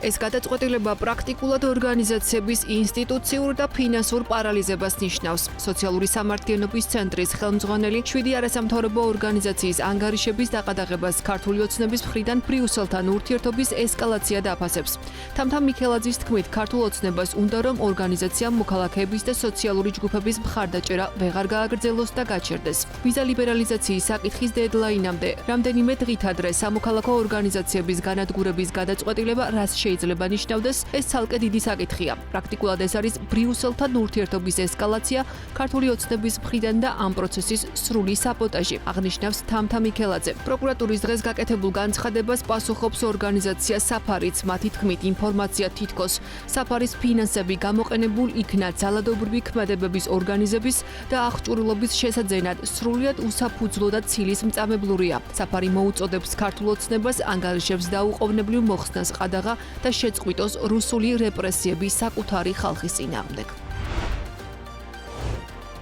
ეს გადაწყვეტილება პრაქტიკულად ორგანიზაციების ინსტიტუციურ და ფინანსურ პარალიზებას ნიშნავს. სოციალური სამართლიანობის ცენტრის ხელმძღვანელი 7 არასამთავრობო ორგანიზაციის ანგარიშების დაყადაღებას ქართული ოცნების მხრიდან ბრიუსელთან ურთიერთობის ესკალაცია დაფასებს. თამთა მიქელაძის თქმით, ქართულ ოცნებას უნდა რომ ორგანიზაციამ მოქალაქეების და სოციალური ჯგუფების მხარდაჭერა ვეღარ გააგრძელოს და გაჩერდეს. ვიზა ლიბერალიზაციის საკითხის დედლაინამდე რამდენიმე დღით ადრე სამოქალაქო ორგანიზაციების განადგურების გადაწყვეტილება რას შეიძლება ნიშნავდეს, ეს ცალკე დიდი საკითხია. პრაქტიკულად ეს არის ბრიუსელთან ურთიერთობის ესკალაცია ქართული ოცნების მხრიდან და ამ პროცესის სრული საპოტაჟი, აღნიშნავს თამთა მიქელაძე. პროკურატურის დღეს გაკეთებულ განცხადებას პასუხობს ორგანიზაცია საფარიც. მათი თქმით, ინფორმაცია თითქოს საფარის ფინანსები გამოყენებულ იქნა ძალადობრივი ქმედებების ორგანიზების და აღჭურვილობის შესაძენად სრულიად უსაფუძვლო და ცილის მწამებლურია. საფარი მოუწოდებს ქართულ ოცნებას ანგარიშებს დაუყოვნებლივ მოხსნას ყადაღა და შეწყვიტოს რუსული რეპრესიები საკუთარი ხალხის წინააღმდეგ.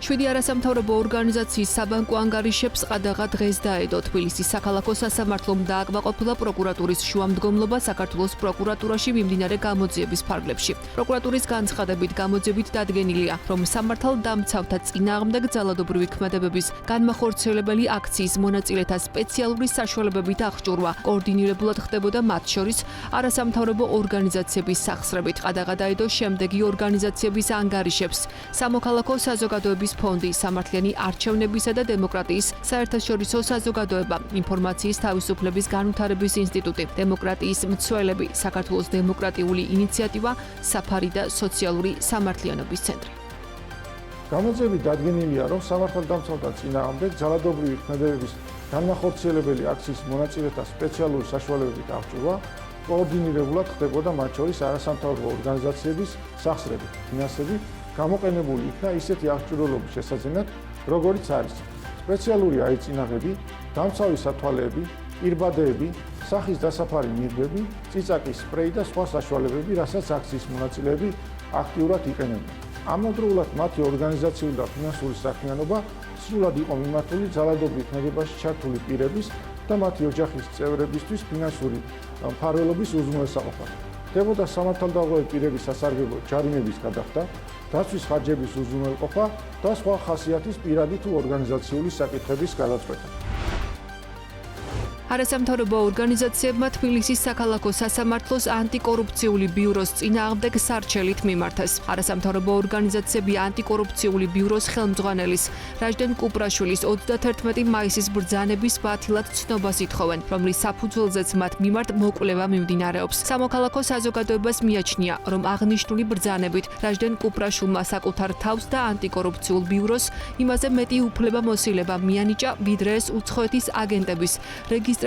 7 არასამთავრობო ორგანიზაციის საბანკო ანგარიშებს ყადაღა დღეს დაედო. თბილისის საქალაქო სასამართლომ დააკმაყოფილა პროკურატურის შუამდგომლობა საქართველოს პროკურატურაში მიმდინარე გამოძიების ფარგლებში. პროკურატურის განცხადებით გამოძიებით დადგენილია, რომ სამართალდამცავთა წინააღმდეგ ძალადობრივი ქმედებების განმახორციელებელი აქციის მონაწილეთა სპეციალური საშუალებებით აღჭურვა კოორდინირებულად ხდებოდა მათ შორის არასამთავრობო ორგანიზაციების სახსრებით. ყადაღა დაედო შემდეგი ორგანიზაციების ანგარიშებს: სამოქალაქო საზოგადოების ფონდი, სამართლიანი არჩევნებისა და დემოკრატიის საერთაშორისო საზოგადოება, ინფორმაციის თავისუფლების განვითარების ინსტიტუტი, დემოკრატიის მცველები, საქართველოს დემოკრატიული ინიციატივა, საფარი და სოციალური სამართლიანობის ცენტრი. გამოძიებით დადგენილია, რომ სამართალდამცავთა წინააღმდეგ ძალადობრივი ქმედებების განმახორციელებელი აქციის მონაწილეთა სპეციალური საშუალებებით აღჭურვა კოორდინირებულად ხდებოდა მათ შორის არასამთავრობო ორგანიზაციების სახსრებით. ფინანსები გამოყენებული იქნა ისეთი აღჭურვილობის შესაძენად, როგორიც არის სპეციალური აიწინაღები, დამცავი სათვალეები, პირბადეები, სახის დასაფარი ნირგვები, წიწაკის სპრეი და სხვა საშუალებები, რასაც აქციის მონაწილეები აქტიურად იყენებდნენ. ამავდროულად მათი ორგანიზაციული და ფინანსური საქმიანობა სრულად იყო მიმართული ძალადობრივ ქმედებაში ჩართული პირების და მათი ოჯახის წევრებისთვის ფინანსური მფარველობის უზრუნველსაყოფად. ხდებოდა სამართალდამცავი პირების სასარგებლო ჯარიმების გადახდა, დაცვის ხარჯების უზრუნველყოფა და სხვა ხასიათის პირადი თუ ორგანიზაციული საკითხების გადაწყვეტა. არასამთავრობო ორგანიზაციებმა თბილისის საქალაქო სასამართლოს ანტიკორუფციული ბიუროს წინააღმდეგ სარჩელით მიმართეს. არასამთავრობო ორგანიზაციები ანტიკორუფციული ბიუროს ხელმძღვანელის რაჟდენ კუპრაშვილის 31 მაისის ბრძანების ბათილად ცნობას ითხოვენ, რომლის საფუძველზეც მათ მიმართ მოკვლევა მიმდინარეობს. სამოქალაქო საზოგადოებას მიაჩნია, რომ აღნიშნული ბრძანებით რაჟდენ კუპრაშვილმა საკუთარ თავს და ანტიკორუფციულ ბიუროს იმაზე მეტი უფლებამოსილება მიანიჭა, ვიდრე ეს უცხოეთის აგენტების რეგისტრაციის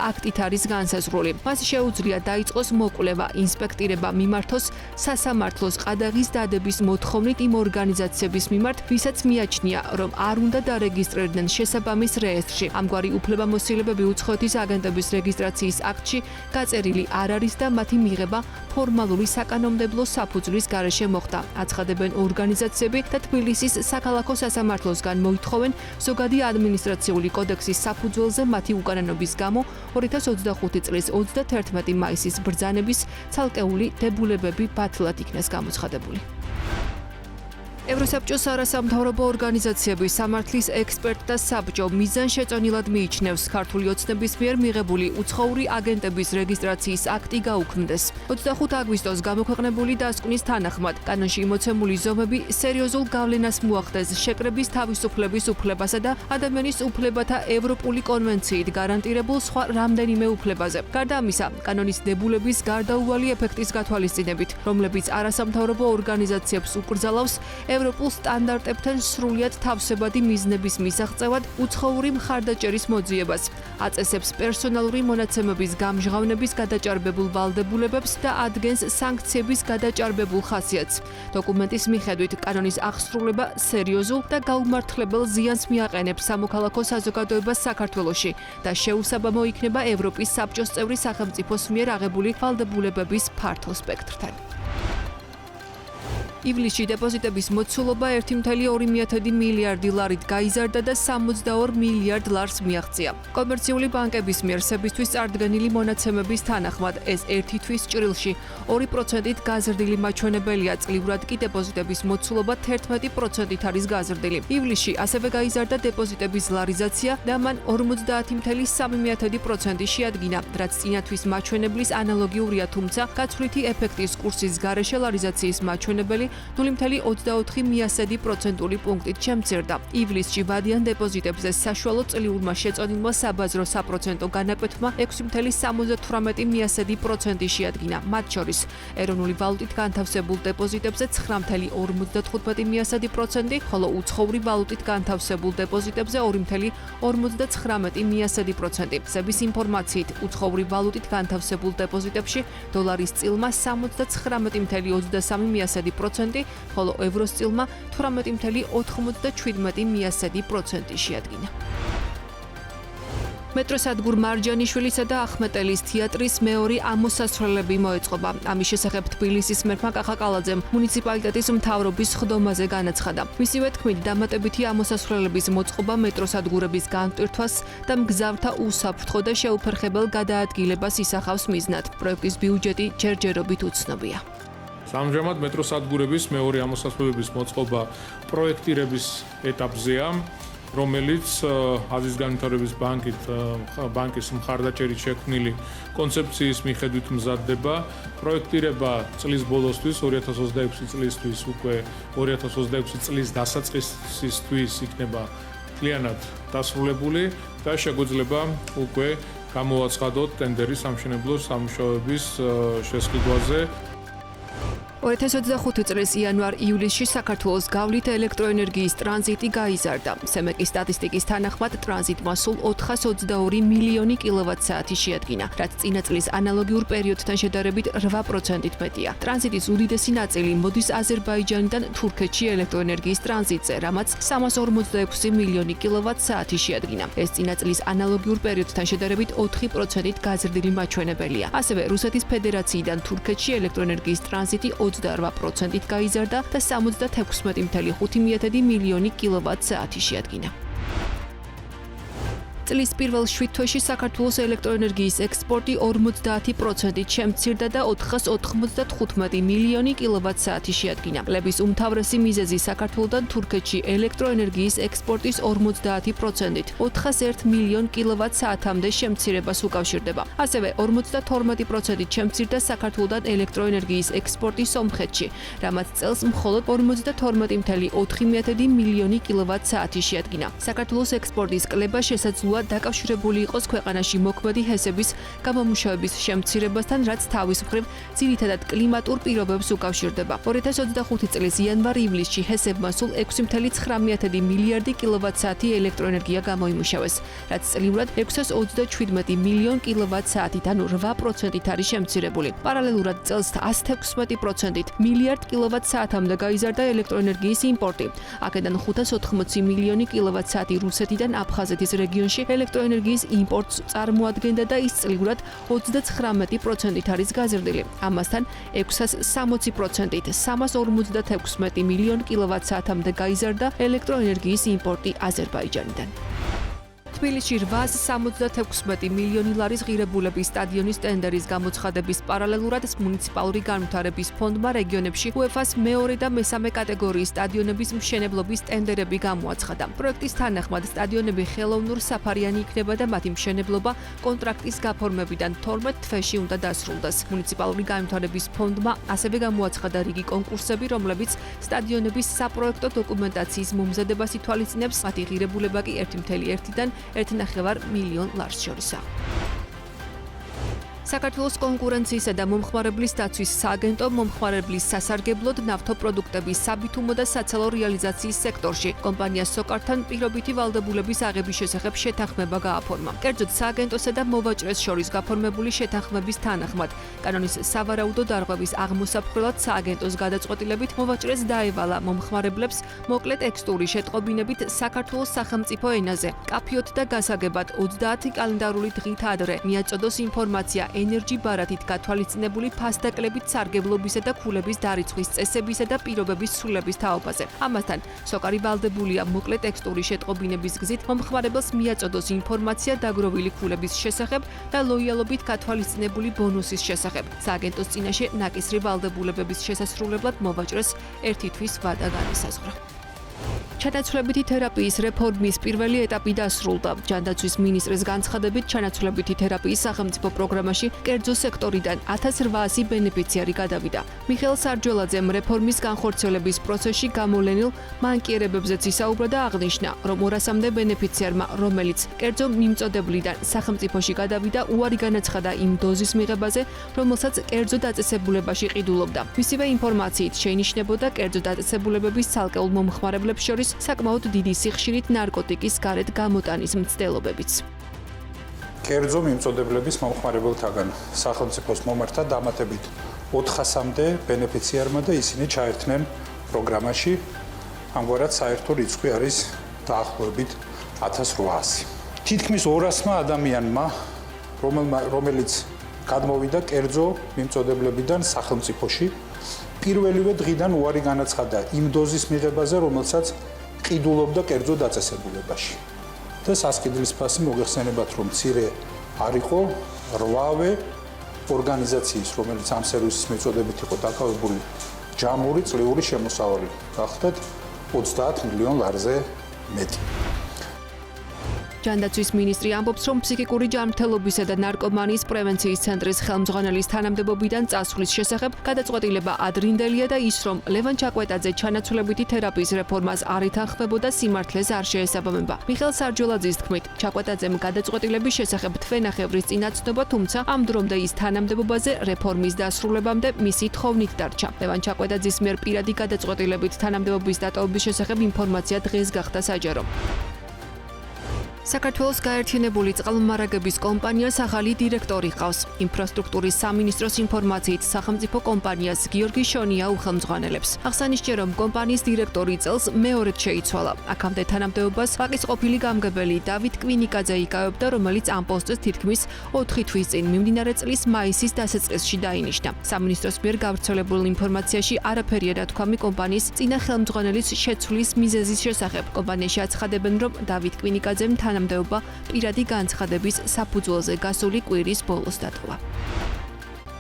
აქტით არის განსაზღვრული. მას შეუძლია დაიწყოს მოკვლევა, ინსპექტირება მიმართოს სასამართლოს ყადაღის დადების მოთხოვნით იმ ორგანიზაციების მიმართ, ვისაც მიაჩნია, რომ არ უნდა დარეგისტრირდნენ შესაბამის რეესტრში. ამგვარი უფლებამოსილებები უცხოეთის აგენტების რეგისტრაციის აქტში გაწერილი არ არის და მათი მიღება ფორმალური საკანონმდებლო საფუძვლის გარეშე მოხდა. აცხადებენ ორგანიზაციები და თბილისის საქალაქო სასამართლოსგან მოითხოვენ ზოგადი ადმინისტრაციული კოდექსის საფუძველზე მათი უკანონობის გამო 2025 წლის 31 მაისის ბრძანების ცალკეული დებულებები ბათილად იქნეს გამოცხადებული. ევროსაბჭოს არასამთავრობო ორგანიზაციების სამართლის ექსპერტთა საბჭო მიზანშეწონილად მიიჩნევს ქართული ოცნების მიერ მიღებული უცხოური აგენტების რეგისტრაციის აქტი გაუქმდეს. 25 აგვისტოს გამოქვეყნებული დასკვნის თანახმად, კანონში იმოცემული ზომები სერიოზულ გავლენას მოახდენს შეკრების თავისუფლების უფლებასა და ადამიანის უფლებათა ევროპული კონვენციით გარანტირებულ სხვა რამდენიმე უფლებაზე. გარდა ამისა, კანონის დებულების გარდაუვალი ეფექტის გათვალისწინებით, რომლებიც არასამთავრობო ორგანიზაციებს უკრძალავს ევროპულ სტანდარტებთან სრულიად თავსებადი მიზნების მისაღწევად უცხოური მხარდაჭერის მოძიებას, აწესებს პერსონალური მონაცემების გამჟღავნების გადაჭარბებულ ვალდებულებებს და ადგენს სანქციების გადაჭარბებულ ხასიათს. დოკუმენტის მიხედვით, კანონის აღსრულება სერიოზულ და გაუმართლებელ ზიანს მიაყენებს სამოქალაქო საზოგადოებას საქართველოში და შეუსაბამო იქნება ევროპის საბჭოს წევრი სახელმწიფოს მიერ აღებული ვალდებულებების ფართო სპექტრთან. ივლისში დეპოზიტების მოცულობა 1.2 მილიარდი ლარით გაიზარდა და 62 მილიარდ ლარს მიაღწია. კომერციული ბანკების მიერ სებისთვის წარდგენილი მონაცემების თანახმად ეს ერთი თვის ჭრილში 2%-ით გაზრდილი მაჩვენებელია, წლიურად კი დეპოზიტების მოცულობა 11%-ით არის გაზრდილი. ივლისში ასევე გაიზარდა დეპოზიტების ლარიზაცია და მან 50.3% შეადგინა, რაც წინა თვის მაჩვენებლის ანალოგიურია, თუმცა გაცვლითი ეფექტის კურსის გარეშე ლარიზაციის მაჩვენებელი 0.28% პუნქტით შემცირდა. ივლისში ვადიან დეპოზიტებზე საშუალო წლიურმა შეწონილმა საბაზრო საპროცენტო განაკვეთმა 6.78% შეადგინა. მათ შორის ეროვნული ვალუტით განთავსებულ დეპოზიტებზე 9.55%, ხოლო უცხოური ვალუტით განთავსებულ დეპოზიტებზე 2.59%. სების ინფორმაციით, უცხოური ვალუტით განთავსებულ დეპოზიტებში დოლარის წილმა 79.23%, ხოლო ევროს წილმა 18.97% შეადგინა. მეტროსადგურ მარჯანიშვილისა და ახმეტელის თეატრის მეორე ამოსასვლელები მოეწყობა. ამის შესახებ თბილისის მერმა კახაკალაძემ მუნიციპალიტეტის მთავრობის ხდომაზე განაცხადა. მისივე თქმით, დამატებითი ამოსასვლელების მოწყობა მეტროსადგურების განმტვირთვას და მგზავრთა უსაფრთხო და შეუფერხებელ გადაადგილებას ისახავს მიზნად. პროექტის ბიუჯეტი ჯერჯერობით უცნობია. ამჟამად მეტროსადგურების მეორე ამოსასვლელების მოწყობა პროექტირების ეტაპზეა, რომელიც აზიის განვითარების ბანკის მხარდაჭერით შექმნილი კონცეფციის მიხედვით მზადდება. პროექტირება წლის ბოლოსთვის 2026 წლისთვის უკვე 2026 წლის დასაწყისისთვის იქნება მთლიანად დასრულებული და შეგვიძლია უკვე გამოვაცხადოთ ტენდერი სამშენებლო სამუშაოების შესყიდვაზე. 2025 წლის იანვარ-ივლისში საქართველოს გავლით ელექტროენერგიის ტრანზიტი გაიზარდა. სემეკის სტატისტიკის თანახმად ტრანზიტმა სულ 422 მილიონი კილოვატ-საათი შეადგინა, რაც წინა წლის ანალოგიურ პერიოდთან შედარებით 8%-ით მეტია. ტრანზიტის უდიდესი ნაწილი მოდის აზერბაიჯანიდან თურქეთში ელექტროენერგიის ტრანზიტზე, რამაც 346 მილიონი კილოვატ-საათი შეადგინა. ეს წინა წლის ანალოგიურ პერიოდთან შედარებით 4%-ით გაზრდილი მაჩვენებელია. ასევე რუსეთის ფედერაციიდან თურქეთში ელექტროენერგიის ტრანზიტი 28%-ით გაიზარდა და 76.5 მილიონი კილოვატ-საათი შეადგინა. წლის პირველ 7 თვეში საქართველოს ელექტროენერგიის ექსპორტი 50%-ით შემცირდა და 495 მილიონი კილოვატ-საათი შეადგინა. ყლების უმთავრესი მიზეზი საქართველოდან თურქეთში ელექტროენერგიის ექსპორტის 50%-ით 401 მილიონ კილოვატ-საათამდე შემცირებას უკავშირდება. ასევე 52%-ით შემცირდა საქართველოდან ელექტროენერგიის ექსპორტი სომხეთში, რამაც წელს მხოლოდ 52.4 მილიონი კილოვატ-საათი შეადგინა. საქართველოს ექსპორტის კლება შესაძლოა დაკავშირებული იყოს ქვეყანაში მოქმედი ჰესების გამომუშავების შემცირებასთან, რაც თავის მხრივ ძირითადად კლიმატურ პირობებს უკავშირდება. 2025 წლის იანვარ-ივლისში ჰესებმა სულ 6.9 მილიარდი კილოვატ-საათი ელექტროენერგია გამოიმუშავეს, რაც წლიურად 627 მილიონ კილოვატ-საათით, ანუ 8%-ით არის შემცირებული. პარალელურად წელს 116%-ით მილიარდ კილოვატ-საათამდე გაიზარდა ელექტროენერგიის იმპორტი. აქედან 580 მილიონი კილოვატ-საათი რუსეთიდან აფხაზეთის რეგიონში ელექტროენერგიის იმპორტს წარმოადგენდა და ის წლიურად 39%-ით არის გაზრდილი. ამასთან 660%-ით 356 მილიონ კილოვატ-საათამდე გაიზარდა ელექტროენერგიის იმპორტი აზერბაიჯანიდან. თბილისში 876 მილიონი ლარის ღირებულების სტადიონის ტენდერის გამოცხადების პარალელურად მუნიციპალური განვითარების ფონდმა რეგიონებში UEFA-ს მეორე და მესამე კატეგორიის სტადიონების მშენებლობის ტენდერები გამოაცხადა. პროექტის თანახმად სტადიონები ხელოვნურ საფარიანი იქნება და მათი მშენებლობა კონტრაქტის გაფორმებიდან 12 თვეში უნდა დასრულდეს. მუნიციპალური განვითარების ფონდმა ასევე გამოაცხადა რიგი კონკურსები, რომლებიც სტადიონების საპროექტო დოკუმენტაციის მომზადებას ითვალისწინებს. მათი ღირებულება კი 1.1-დან 1.5 მილიონ ლარს შორისაა. საქართველოს კონკურენციისა და მომხმარებლის დაცვის სააგენტო მომხმარებლის სასარგებლოდ ნავთობპროდუქტების საბითუმო და საცალო რეალიზაციის სექტორში კომპანია სოკართან პირობითი ვალდებულების აღების შესახებ შეთანხმება გააფორმა. კერძოდ სააგენტოსა და მოვაჭრეს შორის გაფორმებული შეთანხმების თანახმად კანონის სავარაუდო დარღვევის აღმოსაფხრელად სააგენტოს გადაწყვეტილებით მოვაჭრეს დაევალა მომხმარებლებს მოკლე ტექსტური შეტყობინებით საქართველოს სახელმწიფო ენაზე კაფიოთ და გასაგებად 30 კალენდარული დღით ადრე მიაწოდოს ინფორმაცია ენერჯი ბარათით გათვალისწინებული ფასდაკლებით სარგებლობისა და ქულების დარიცხვის წესებისა და პირობების ცვლილების თაობაზე. ამასთან, სოკარი ვალდებულია მოკლე ტექსტური შეტყობინების გზით მომხმარებელს მიაწოდოს ინფორმაცია დაგროვილი ქულების შესახებ და ლოიალობით გათვალისწინებული ბონუსის შესახებ. სააგენტოს წინაშე ნაკისრი ვალდებულებების შესასრულებლად მოვაჭრეს ერთი თვის ვადა განისაზღვრა. ჩანაცვლებითი თერაპიის რეფორმის პირველი ეტაპი დასრულდა. ჯანდაცვის მინისტრის განცხადებით, ჩანაცვლებითი თერაპიის სახელმწიფო პროგრამაში კერძო სექტორიდან 1800 ბენეფიციარი გადავიდა. მიხეილ სარჯველაძემ რეფორმის განხორციელების პროცესში გამოვლენილ მანკიერებებზეც ისაუბრა და აღნიშნა, რომ 200-მდე ბენეფიციარმა, რომელიც კერძო მიმწოდებლიდან სახელმწიფოში გადავიდა, უარი განაცხადა იმ დოზის მიღებაზე, რომელსაც კერძო დაწესებულებაში ყიდულობდა. მისივე ინფორმაციით შეინიშნებოდა კერძო დაწესებულებების ცალკეულ მომხმარებლებს შორის საკმაოდ დიდი სიხშირით ნარკოტიკის გარეთ გამოტანის მცდელობებიც. კერძო მიმწოდებლების მომხმარებელთაგან სახელმწიფოს მომართა დამატებით 400-მდე ბენეფიციარმა და ისინი ჩაერთნენ პროგრამაში. ამგვარად საერთო რიცხვი არის დაახლოებით 1800. თითქმის 200-მა ადამიანმა, რომელიც გადმოვიდა კერძო მიმწოდებლებიდან სახელმწიფოში, პირველივე დღიდან უარი განაცხადა იმ დოზის მიღებაზე, რომელსაც ყიდულობდა კერძო დაწესებულებაში. და სასყიდლის ფასი მოგეხსენებათ, რომ მცირე არ იყო 8-ვე ორგანიზაციის, რომელიც ამ სერვისის მიწოდებით იყო დაკავებული ჯამური წლიური შემოსავალი. გახდათ 30 მილიონ ლარზე მეტი. ჯანდაცვის მინისტრი ამბობს, რომ ფსიქიკური ჯანმრთელობისა და ნარკომანიის პრევენციის ცენტრის ხელმძღვანელის თანამდებობიდან წასვლის შესახებ გადაწყვეტილება ადრინდელია და ის, რომ ლევან ჩაკვეტაძე ჩანაცვლებითი თერაპიის რეფორმას არ ითანხმებოდა, სიმართლეს არ შეესაბამება. მიხეილ სარჯველაძის თქმით, ჩაკვეტაძემ გადაწყვეტილების შესახებ თვენახევრის წინაცნობა, თუმცა ამ დრომდე ის თანამდებობაზე რეფორმის დასრულებამდე მისი თხოვნით დარჩა. ლევან ჩაკვეტაძის მიერ პირადი გადაწყვეტილებით თანამდებობის დატოვების შესახებ ინფორმაცია დღეს გახდა საჯარო. საქართველოს გაერთიანებული წყალმომარაგების კომპანიას ახალი დირექტორი ჰყავს. ინფრასტრუქტურის სამინისტროს ინფორმაციით სახელმწიფო კომპანიას გიორგი შონია უხელმძღვანელებს. აღსანიშნავია, რომ კომპანიის დირექტორი წელს მეორედ შეიცვალა. აქამდე თანამდებობას ვაკის ყოფილი გამგებელი დავით კვინიკაძე იკავებდა, რომელიც ამ პოსტზე თითქმის 4 თვის წინ მიმდინარე წლის მაისის დასაწყისში დაინიშნა. სამინისტროს მიერ გავრცელებულ ინფორმაციაში არაფერია დათქვამი კომპანიის წინა ხელმძღვანელის შეცვლის მიზეზის შესახებ. კომპანიაში აცხადებენ, რომ დავით კვინიკაძემ თანამდებობა პირადი განცხადების საფუძველზე გასული კვირის ბოლოს დატოვა.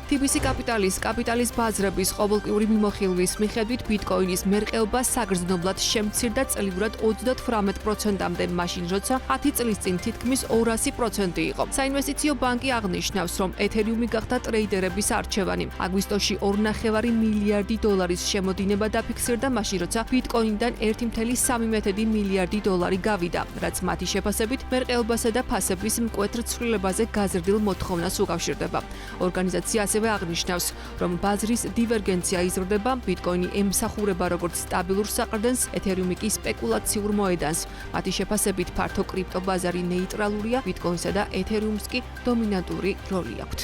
TBC კაპიტალის ბაზრების ყოველკვიური მიმოხილვის მიხედვით ბიტკოინის მერყეობა საგრძნობლად შემცირდა წლიურად 38%-მდე, მაშინ როცა 10 წლის წინ თითქმის 200% იყო. საინვესტიციო ბანკი აღნიშნავს, რომ ეთერიუმი გახდა ტრეიდერების არჩევანი. აგვისტოში 2.5 მილიარდი დოლარის შემოდინება დაფიქსირდა, მაშინ როცა ბიტკოინიდან 1.3 მილიარდი დოლარი გავიდა, რაც მათი შეფასებით მერყეობასა და ფასების მკვეთრ ცვლილებაზე გაზრდილ მოთხოვნას უკავშირდება. ორგანიზაცია ასევე აღნიშნავს, რომ ბაზრის დივერგენცია იზრდება, ბიტკოინი ემსახურება როგორც სტაბილურ საყრდენს, ეთერიუმი კი სპეკულაციურ მოედანს. მათი შეფასებით ფართო კრიპტო ბაზარი ნეიტრალურია, ბიტკოინსა და ეთერიუმს კი დომინანტური როლი აქვთ.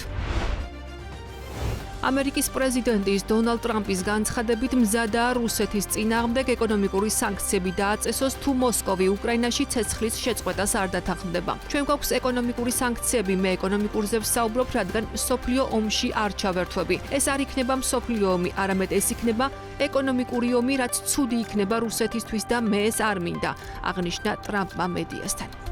ამერიკის პრეზიდენტის დონალდ ტრამპის განცხადებით მზადაა რუსეთის წინააღმდეგ ეკონომიკური სანქციები დააწესოს, თუ მოსკოვი უკრაინაში ცეცხლის შეწყვეტას არ დათანხმდება. ჩვენ გვაქვს ეკონომიკური სანქციები, მე ეკონომიკურზე ვსაუბრობ, რადგან მსოფლიო ომში არ ჩავერთვები. ეს არ იქნება მსოფლიო ომი, არამედ ეს იქნება ეკონომიკური ომი, რაც ცუდი იქნება რუსეთისთვის და მე ეს არ მინდა, აღნიშნა ტრამპმა მედიასთან.